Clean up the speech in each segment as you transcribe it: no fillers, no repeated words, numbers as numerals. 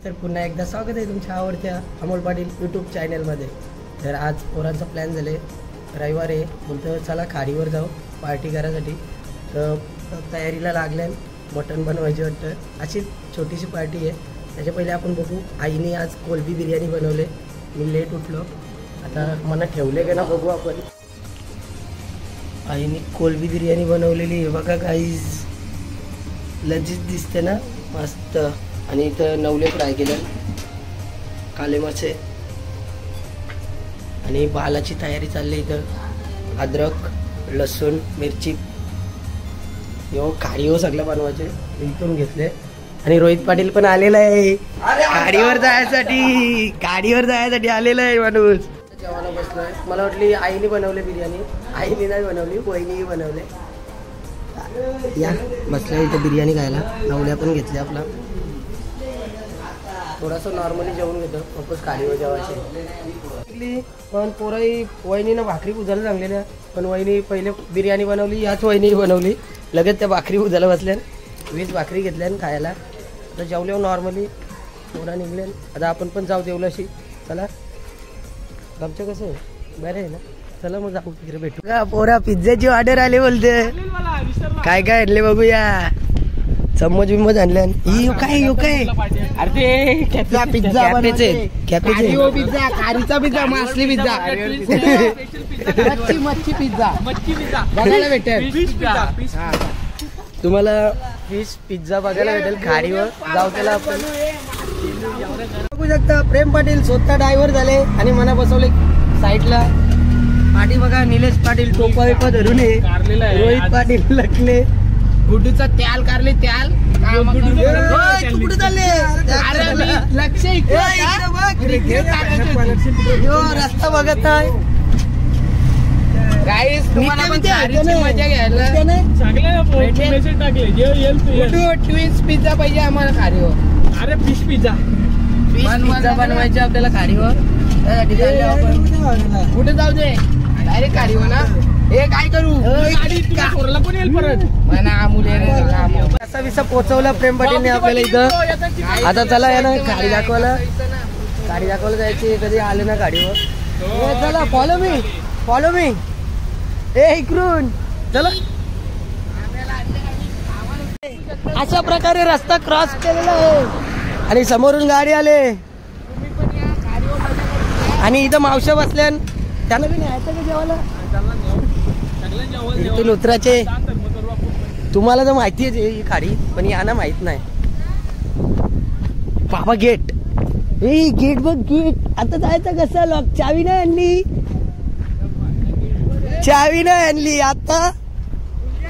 तर पुन्हा एकदा स्वागत आहे तुमच्या आवडत्या अमोल पाटील यूट्यूब चॅनलमध्ये. तर आज पोरांचा प्लॅन झाले, रविवार आहे, बोलतो चला खाडीवर जाऊ पार्टी करायसाठी. तर तयारीला लागल्या, मटण बनवायचे वाटतं. अशी छोटीशी पार्टी आहे. त्याच्या पहिले आपण बघू. आईने आज कोलबी बिर्याणी बनवले. मी लेट उठलो, आता मला ठेवले का ना बघू आपण. आईने कोलबी बिर्याणी बनवलेली आहे बघा गाईज, लजीज दिसते ना, मस्त. आणि इथं नवले फ्राय केलं, काले मासे, आणि बालाची तयारी चालली. इथं अद्रक, लसूण, मिरची, यो खाडीवर सगळं बनवायचे इथून घेतले. आणि रोहित पाटील पण आलेला आहे गाडीवर जायसाठी आलेला आहे माणूस. जेवायला बसलोय. मला वाटली आईने बनवले बिर्याणी, आईने नाही बनवली, वहिनीही बनवले. या बसल्या इथं बिर्याणी खायला. नवल्या पण घेतले. आपला थोडंसं नॉर्मली जेवून घेतो, वापस खाडीवर जेवायचे. पण पोराई वहिनीनं भाकरी उजायला चांगलेल्या, पण वहिनी पहिले बिर्याणी बनवली, याच वहिनी बनवली. लगेच त्या भाकरी उजायला बसल्या. 20 भाकरी घेतल्या खायला. आता जेवल्यावर नॉर्मली पोरा निघल्या. आता आपण पण जाऊ देवलाशी. चला, आमचं कसं आहे, बरं आहे ना. चला मग जाऊ तिकडे भेटू का. पोरा पिझ्झाची ऑर्डर आली बोलते. काय काय आणले बघूया. चम्मच बिम्मच आणल्या. काय अरे पिझ्झा पिझ्झा खारीचा पिझ्झा, मासली पिझ्झा, मच्छी पिझ्झा बघायला भेटेल. तुम्हाला फिश पिझ्झा बघायला भेटेल खाडीवर. जाऊ त्याला आपण. बघू शकता प्रेम पाटील स्वतः ड्रायव्हर झाले आणि मना बसवले साईडला. पाठी बघा, निलेश पाटील टोपा विपा धरून आहे. रोहित पाटील लखले, गुड्डूचा त्याल कारले त्याल. कुठे चालले लक्ष, रस्ता बघत आहे. तुम्हाला मजा घ्यायला ट्विन्स पिझ्झा पाहिजे आम्हाला खाडीवर. अरे फिश पिझ्झा बनवायचे आपल्याला खाडीवर. कुठे जाऊ दे, डायरेक्ट खाडीवर ना. हे काय करू, पण येईल परत म्हणा. असा विसा पोहोचवला प्रेम पाटीलने आपल्याला इथं. आता चला या ना गाडी दाखवायला जायची. कधी आले ना गाडीवर. चला फॉलो मी ए इकडून चला. अशा प्रकारे रस्ता क्रॉस केलेला आहे आणि समोरून गाडी आले आणि इथं मावशा बसल्या. त्यांना बी न्यायचं का जेवायला. इथून उतराचे. तुम्हाला तर माहिती आहे ही खाडी, पण यांना माहित नाही. बाबा गेट, ए गेट बघ गेट. आता जायचं कसं. लॉक चावी नाही आणली आता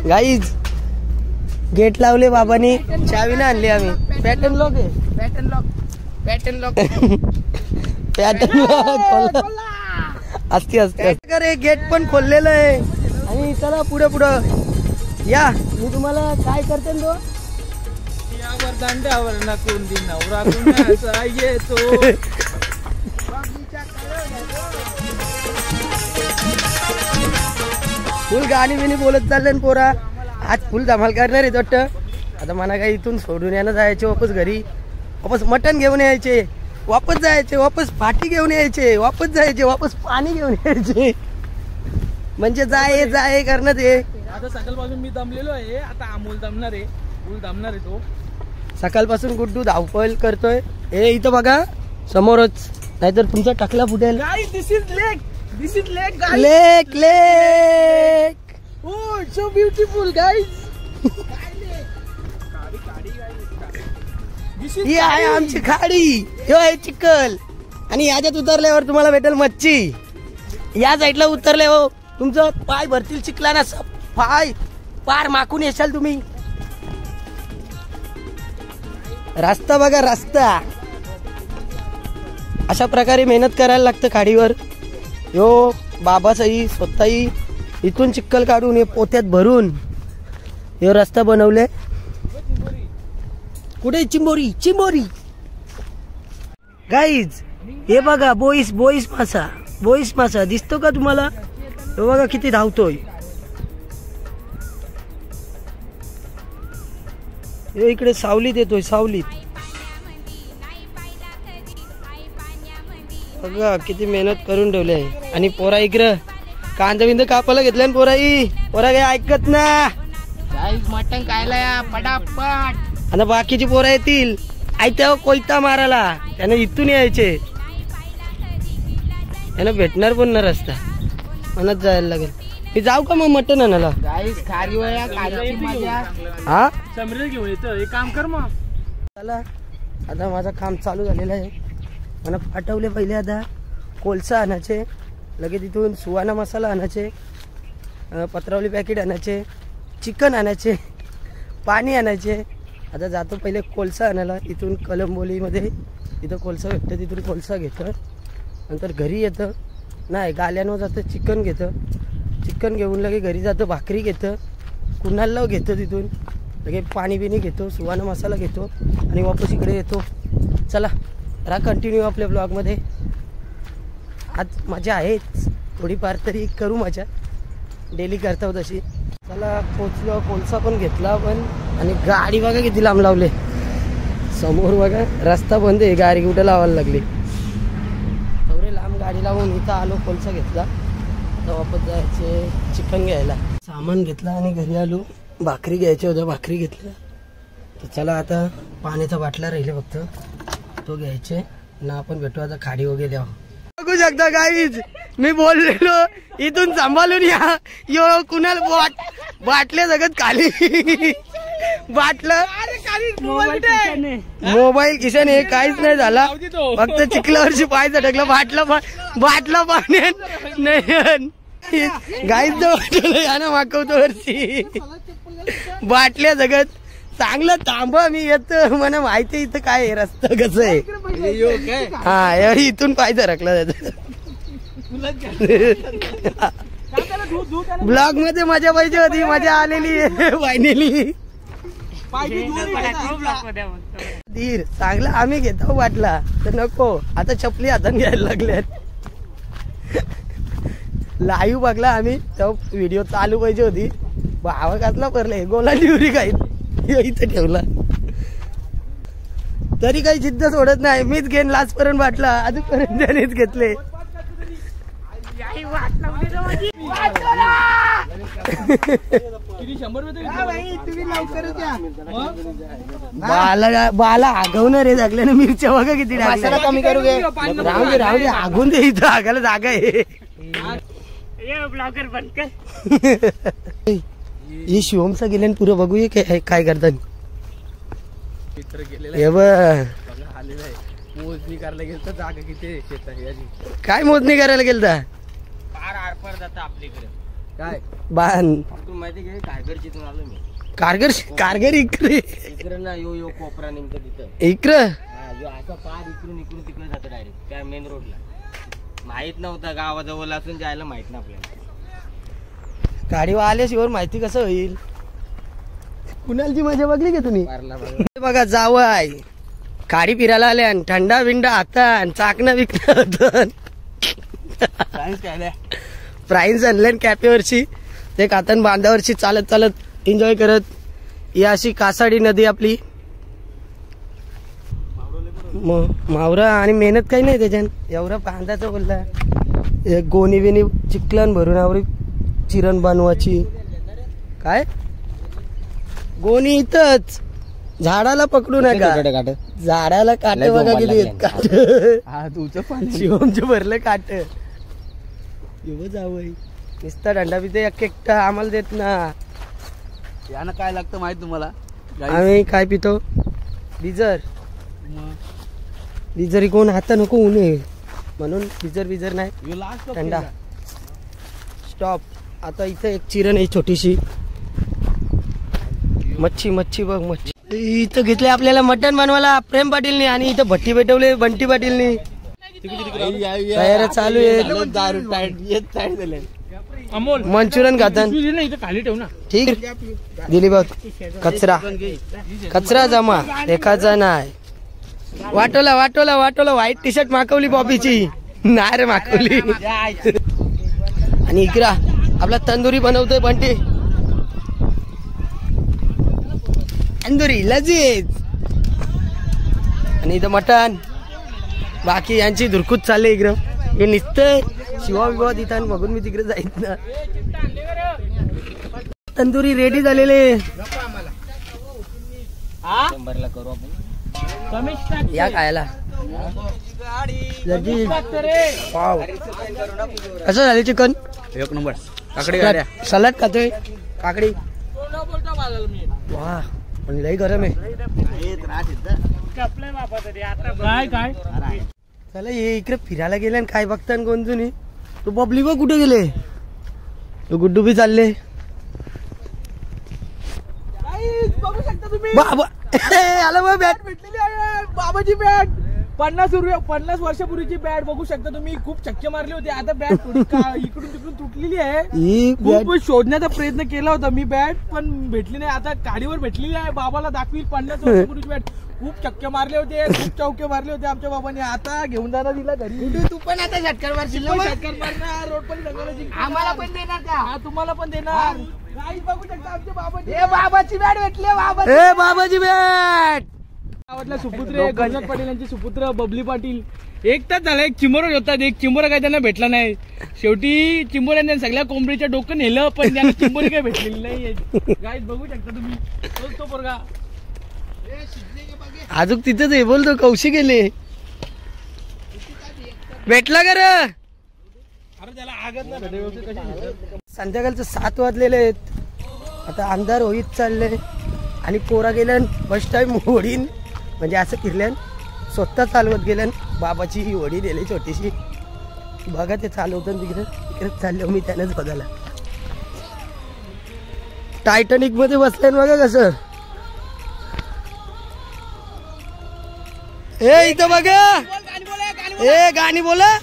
गाईज. गेट लावले बाबांनी, चावी नाही आणली आम्ही. पॅटर्न लॉक असते. गेट पण खोललेलं आहे. आणि चला पुढे या. मी तुम्हाला काय करते तो दांड्यावर नाकून नवरा येतो. फुल गाणी बिनी बोलत चालले पोरा. आज फुल धमाल करणार आहे वाटतं. आता मला काही इथून सोडून यायला जायचे वापस घरी. वापस मटण घेऊन यायचे, वापस जायचे, वापस पाठी घेऊन यायचे, वापस जायचे, वापस पाणी घेऊन यायचे. म्हणजे जाय करणं ते. आता सकाळपासून मी दमलेलो आहे. आता अमोल दमणार आहे तो. सकाळपासून गुड्डू धावपळ करतोय. हे इथं बघा समोरच, नाहीतर तुमचा टकला फुटेल. This is lake Oh, it's so beautiful, guys. ही आहे आमची खाडी. हे आहे चिखल. आणि याच्यात उतरल्यावर तुम्हाला भेटेल मच्छी. या साईडला उतरले हो तुमचं पाय भरतील चिखलाना. पाय पार माकून येशाल तुम्ही. रस्ता बघा रस्ता. अशा प्रकारे मेहनत करायला लागतं खाडीवर. यो बाबासाई स्वतःही इथून चिखल काढून हे पोत्यात भरून हे रस्ता बनवले. कुठे चिंबोरी गाईज. हे बघा बोईस मासा दिसतो का तुम्हाला. हे बघा किती धावतोय. हे इकडे सावलीत येतोय, सावलीत. बघा किती मेहनत करून ठेवली आहे. आणि पोरा इकडं कांदा बिंद कापायला घेतल्या पोराई. पोरा काय ऐकत ना. मटण खायला पटापट. आता बाकीची पोरं येतील आयत्या कोयता मारायला. त्यानं इथून यायचे. त्यांना भेटणार पण ना रस्ता. मनात जायला लागेल. मी जाऊ का मग मटण आणायला. हा समरेल घेऊन येतं. एक काम कर मग. चला आता माझं काम चालू झालेलं आहे. मला पाठवले पहिले आता कोळसा आणायचे. लगेच तिथून सुवाना मसाला आणायचे. पत्रावली पॅकेट आणायचे. चिकन आणायचे. पाणी आणायचे. आता जातो पहिले कोळसा आणायला. इथून कलंबोलीमध्ये तिथं कोळसा भेटतं. तिथून कोळसा घेतं. नंतर घरी येतं. नाही गाल्यांवर जातं चिकन घेतं. चिकन घेऊन लगे घरी जातं. भाकरी घेतं. कुणाला घेतो तिथून लगे पाणी बिणी घेतो. सुवाना मसाला घेतो आणि वापस इकडे येतो. चला राहा कंटिन्यू आपल्या ब्लॉगमध्ये. आज मजा आहेच थोडीफार तरी करू मजा. डेली करतो तशी. चला पोचलो. कोळसा पण घेतला आपण. आणि गाडी बघा किती लांब लावले. समोर बघा रस्ता बंद आहे. गाडी कुठं लावायला लागली. एवढे लांब गाडी लावून इथं आलो. कोळसा घेतला. तर वापस जायचे चिकन घ्यायला. सामान घेतला आणि घरी आलो. भाकरी घ्यायच्या होत्या. भाकरी घेतल्या. तर चला आता पाण्याचा बाटला राहिले फक्त तो घ्यायचे ना. आपण भेटू आता खाडी वगैरे द्यावं. बघू शकता गाईज मी बोललेलो इथून सांभाळून या. यो कुणाला बाटल्या जगत खाली. बाटलं मोबाईल खिशान हे काहीच नाही झाला. फक्त चिखलावरची पाय झटकला. बाटला पाण्यात नाही. गाईच या ना मागवतो वरची बाटल्या जगत. चांगलं थांबा मी येतो. मला माहिती इथं काय आहे रस्ता कसं आहे. हा इथून पाय धरकला त्याचा. ब्लॉग मध्ये मजा पाहिजे होती. मजा आलेली वाहिलेली. धीर चांगला आम्ही घेतो बाटला तर नको. आता चपली हातात घ्यायला लागल्यात. लाईव्ह बघला आम्ही तेव्हा व्हिडिओ चालू पाहिजे होती. भावा घातला परले गोला डिवरी काही इथं ठेवला. तरी काही जिद्द सोडत नाही. मीच घेईन लास्टपर्यंत बाटला. अजूनपर्यंत त्यानेच घेतले. बाला आगवणार आहे लागल्याने. मिरच्या बघा किती टाकल्या. कमी करू घे. राहू दे आगून दे. इथं आगायला जागा आहे. ही शिवमचा गेल्याने पुरं बघूया काय करतात. मोजणी करायला गेलं तर जागा किती. काय मोजणी करायला गेलं तर आपल्याकडे काय बाण तू माहिती घे. कारगरचीतून आलो मी. कारगर इकडे ना यो कोपरा नेमकं तिथं इकडं. असं पार इकडून तिकडे जातं डायरेक्ट त्या मेन रोडला. माहित नव्हता गावाजवळ असून जायला माहित ना आपल्याला. गाडीवर आल्याशिवाय माहिती कसं होईल. कुणालची मजा बघली का तुम्ही. बघा जावं गाडी फिरायला आल्या आणि थंडा बिंडा हातात चाकणं विकणं होतं. प्राईज आणल्या कॅफेवरची. ते कातन बांधावरची चालत चालत एन्जॉय करत. ही अशी कासाडी नदी आपली. मावरा आणि मेहनत काही नाही त्याच्यात. एवढं बांधाचं बोलला. गोणी बिनी चिखलन भरून आवरी चिरण बनवायची. काय गोणी इथंच झाडाला पकडू नका. झाडाला काट बघा किती काट. शिवमचे भरले काट. जावं नुसता दंडा पिते एकटा आम्हाला देत ना. यानं काय लागतं माहित तुम्हाला. आम्ही काय पितो बिजर. बिजरी कोण आता नको ऊन म्हणून बिजर नाही. थंडा स्टॉप. आता इथं एक चिरण आहे छोटीशी. मच्छी बघ मच्छी. इथं घेतले आपल्याला मटण बनवायला प्रेम पाटीलनी. आणि इथं भट्टी पेटवले बंटी पाटीलनी. तयार चालू आहे. मंचुरियन खातात. खाली ठेव ना. ठीक दिली बघ. कचरा जमा एखादा नाही. वाटोला व्हाईट टी शर्ट मागवली बॉबीची. नाही रे मागवली. आणि इकडा आपला तंदुरी बनवतोय बंटी. तंदुरी लजीज. आणि इथं मटण बाकी यांची धुरकूत चालले इकडं. हे निघतंय शिवा विवाह तिथं बघून मी तिकडे जाईन ना. तंदुरी रेडी झालेले करू आपण या खायला. वाव कसं झाले चिकन एक नंबर. सलाड खातोय काकडी. वा पण लई गरम आहे. काय चला हे इकडे फिरायला गेले आणि काय बघता कोण जुनी. तो बबली बघ कुठे गेले. तो गुड्डू बी चालले. बघू शकता तुम्ही बाबा आला बा बॅट भेटलेली आहे बाबाची बॅट. 50 वर्षापूर्वीची बॅट बघू शकता तुम्ही. खूप चक्के मारले होते. आता बॅट इकडून तिकडून तुटलेली आहे. ही खूप शोधण्याचा प्रयत्न केला होता मी बॅट पण भेटली नाही. आता गाडीवर भेटलेली आहे. बाबाला दाखवील 50 वर्षापूर्वीची बॅट. खूप चक्के मारले होते. खूप चौके मारले होते आमच्या बाबांनी. आता घेऊन जाणार तिला घरी. तू पण आता झटकर मारशील षटकार मारणार. रोड पण आम्हाला पण देणार का. हा तुम्हाला पण देणार. गाईस बघू शकता आमच्या बाबाची बाबाची बॅट भेटली. बाबाची बॅट. गावातला सुपुत्र गणनाथ पाटील यांचे सुपुत्र बबली पाटील. एक तास झाला एक चिंबोरा होतात. एक चिंबोरा काही त्यांना भेटला नाही. शेवटी चिंबोऱ्याने सगळ्या कोंबडीच्या डोकं नेलं पण त्यांना चिंबोरी काही भेटलेली नाही. गाईस बघू शकता तुम्ही. तो पोरगा अजून तिथंच हे बोलतो कौशी गेले. भेटला का रे. अरे त्याला आगत नाही. संध्याकाळचं 7 वाजलेले आहेत. आता अंधार होईत चालले आणि पोरा गेल्यान फर्स्ट टाइम होडीन म्हणजे असं फिरल्यान स्वतः चालवत गेल्यान बाबाची ही होडी दिली छोटीशी. बघा ते चालवतं तिकडे चाललो मी त्यानंच बघायला. टायटॅनिक मध्ये बसल्यान बघा कसं. ए इथं बघा. ए गाणी बोला.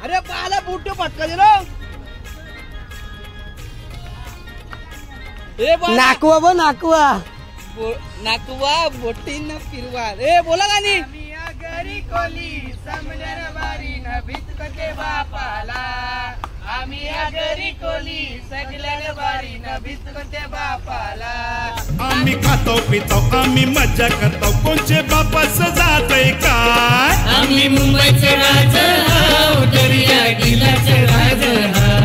अरे पाला बुट्टे पटका दिलो. नाकवा बघ नाकवा. नाकवा बोटी न फिरवा. ए बोला गाणी. घरी कोली समल्यान बारी न भितकते बापाला. आम्ही घरी कोली सगल्यान बारी न भितकते बापाला. आम्ही खातो पितो आम्ही मजा करतो कोणचे बापास जातय काय. आम्ही मुंबईचे राज हाव दर्या गिलाचे राज हाव.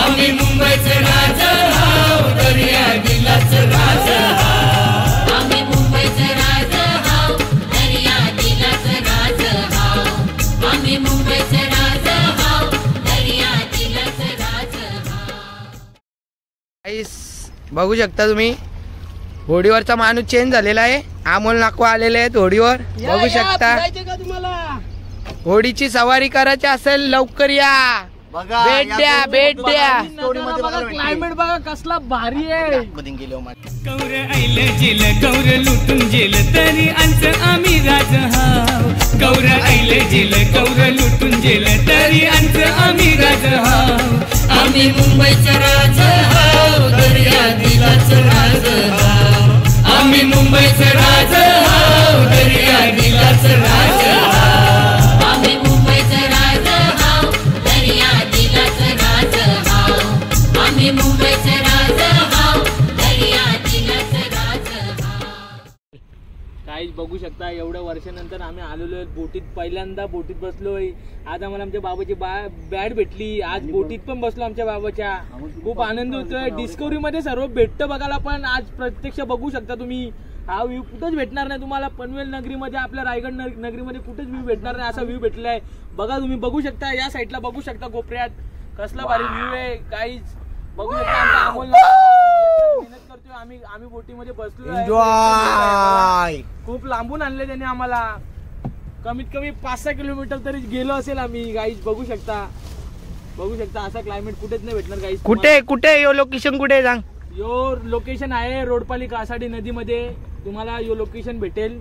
आम्ही मुंबईचे राज हाव दर्या गिलाचे राज हाव. आम्ही मुंबईचे राज हाव दर्या गिलाचे राज हाव. आम्ही मुंबईचे राज हाव दर्या गिलाचे राज हाव. बघू शकता तुम्ही होडीवरचा माणूस चेंज झालेला आहे. अमोल नाकवा आलेले आहेत होडीवर. बघू शकता. होडीची सवारी करायची असेल लवकर या. भेट द्या. क्लायमेट बघा कसला भारी आहे. कौर आईल जेल कौर लुटून जेल तरी अंच आम्ही राज हाव. कौर आईल जेल कौर लुटून जेल तरी अंच आम्ही राज हाव. आम्ही मुंबईचा राज हाव दर्या दिलाच राज हाव. आम्ही मुंबईचा राज हाव दर्या दिलाच राज हाव. आम्ही मुंबईचा राज हाव दर्या दिलाच राज हाव. आम्ही मुंबईचा राज हाव दर्या दिलाच राज हाव. काहीच बघू शकता एवढ्या वर्षानंतर आम्ही आलेलो आहे बोटीत. पहिल्यांदा बोटीत बसलोय. आज आम्हाला आमच्या बाबाची बॅट भेटली. आज बोटीत पण बसलो आमच्या बाबाच्या. खूप आनंद होतोय. डिस्कवरी मध्ये सर्व भेटतं बघायला पण आज प्रत्यक्ष बघू शकता तुम्ही. हा व्ह्यू कुठंच भेटणार नाही तुम्हाला. पनवेल नगरीमध्ये आपल्या रायगड नगरीमध्ये कुठेच व्ह्यू भेटणार नाही. असा व्ह्यू भेटलेला आहे बघा तुम्ही. बघू शकता या साईडला बघू शकता कोपऱ्यात कसला भारी व्ह्यू आहे. काहीच बघू शकता. आमचा अमोल मेहनत करतोय. आम्ही बोटीमध्ये बसलो. खूप लांबून आणले त्याने आम्हाला. कमीत कमी 5-6 किलोमीटर तरी गेलो असेल आम्ही. गाईज बघू शकता. असा क्लायमेट कुठेच नाही भेटणार गाईज. कुठे यो लोकेशन कुठे सांग. यो लोकेशन आहे रोडपाली कासाडी नदीमध्ये. तुम्हाला यो लोकेशन भेटेल.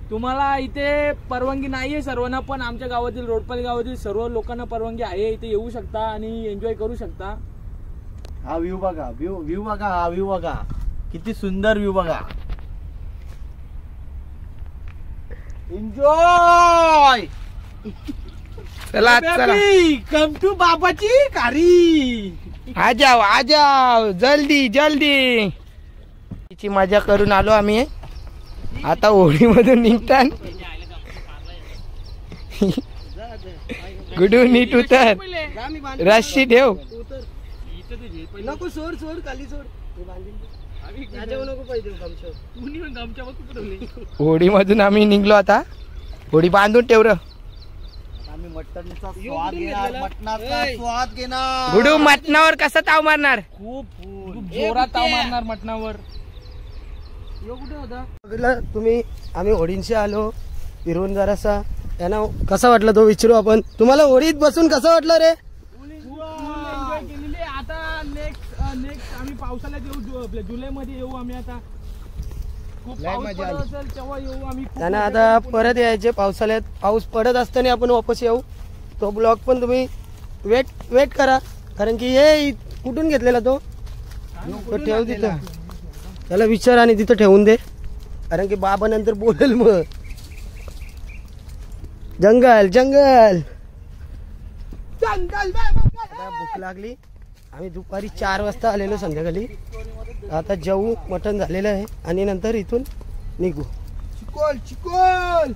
तुम्हाला इथे परवानगी नाहीये सर्वांना पण आमच्या गावातील रोडपाली गावातील सर्व लोकांना परवानगी आहे. इथे येऊ शकता आणि एन्जॉय करू शकता. हा व्ह्यू बघा. व्ह्यू बघा. हा व्ह्यू बघा किती सुंदर व्ह्यू बघा. एन्जॉय. चला कम टू बाबाची कारी. आ जाओ जल्दी ची मजा करून आलो आम्ही. आता होळीमधून निघतान गुडू नीट उतर रस्सी ठेव नको सोड खाली सोड होडी मधून आम्ही निघलो आता होडी बांधून ठेव र गुडू मटणावर कसा ताव मारणार खूप जोरात ताव मारणार मटणावर. तुम्ही आम्ही होडींशी आलो फिरून जरासा त्यांना कसा वाटला तो विचारू आपण. तुम्हाला होडीत बसून कसं वाटलं रे? एन्जॉय केलेली. आता नेक्स्ट आम्ही पावसाळ्यात येऊ, जुलै मध्ये येऊ आम्ही. आता खूप पाऊस पडत असेल तेव्हा येऊ आम्ही. त्यांना आता परत यायचे पावसाळ्यात. पाऊस पडत असताना आपण वापस येऊ. तो ब्लॉग पण तुम्ही वेट करा कारण की हे कुठून घेतलेला तो ठेव तिथं. त्याला विचार आणि तिथं ठेवून दे कारण की बाबा नंतर बोलेल मग. जंगल जंगल जंगल. भूक लागली. आम्ही दुपारी 4 वाजता आलेलो संध्याकाळी. आता जेवू मटण झालेलं आहे आणि नंतर इथून निघू. चिकोल चिकोल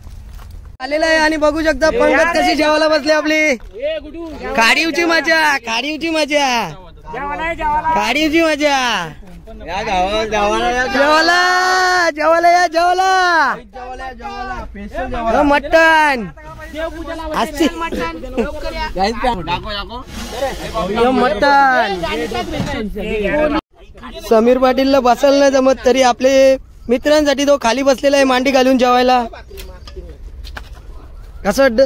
आलेला आहे आणि बघू शकता पंगत कशी जेवायला बसली आपली. काढीवची मजा काढीवची मजा काढीवची मजा. जेवायला जेवायला या जेवायला मटण मटण. समीर पाटीलला बसायला नाही जमत तरी आपले मित्रांसाठी तो खाली बसलेला आहे मांडी घालून जेवायला. कसं वाटत?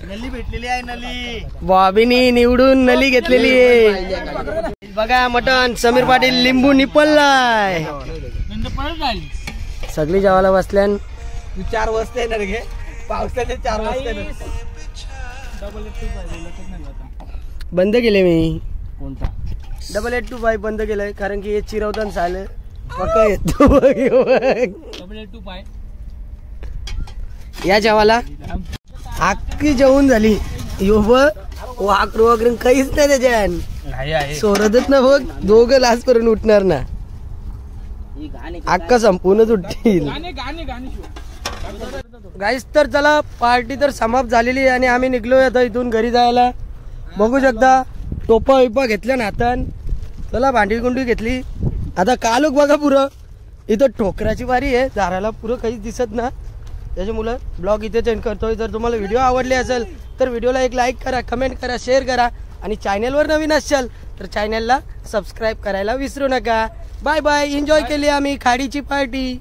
नली भेटलेली आहे नली. बॉबीनी निवडून नली घेतलेली आहे. बघा मटण समीर पाटील लिंबू निपललाय. सगळी जेवायला बसल्यान. 4 वाजता येणार घे पावसाचे 4 वाजता. बंद केले मी. कोणता 882 बंद केलंय कारण की हे चिरवताना चाललं पक्का येतो. 882 या जेवाला अख्खी जेवून झाली. वाकडू वगैरे काहीच नाही त्याच्यान सोडतच ना बघ. दोघं लास्ट करून उठणार ना. अख्खा संपूर्णच उठतील गाईस. तर चला पार्टी तर समाप्त झालेली आणि आम्ही निघलोय आता इथून घरी जायला. बघू शकता टोपा विपा घेतल्या ना हातान. चला भांडी गुंडी घेतली. आता कालोख बघा पुरं इथं ठोकराची वारी आहे. दाराला पुरं काहीच दिसत ना. त्याच्यामुळे ब्लॉग इथेच एंड करतोय. जर तुम्हाला व्हिडिओ आवडले असेल तर व्हिडिओला एक लाईक करा, कमेंट करा, शेअर करा आणि चॅनलवर नवीन असाल तर चॅनलला सबस्क्राईब करायला विसरू नका. Bye bye. एन्जॉय केली आम्ही खाडीची पार्टी.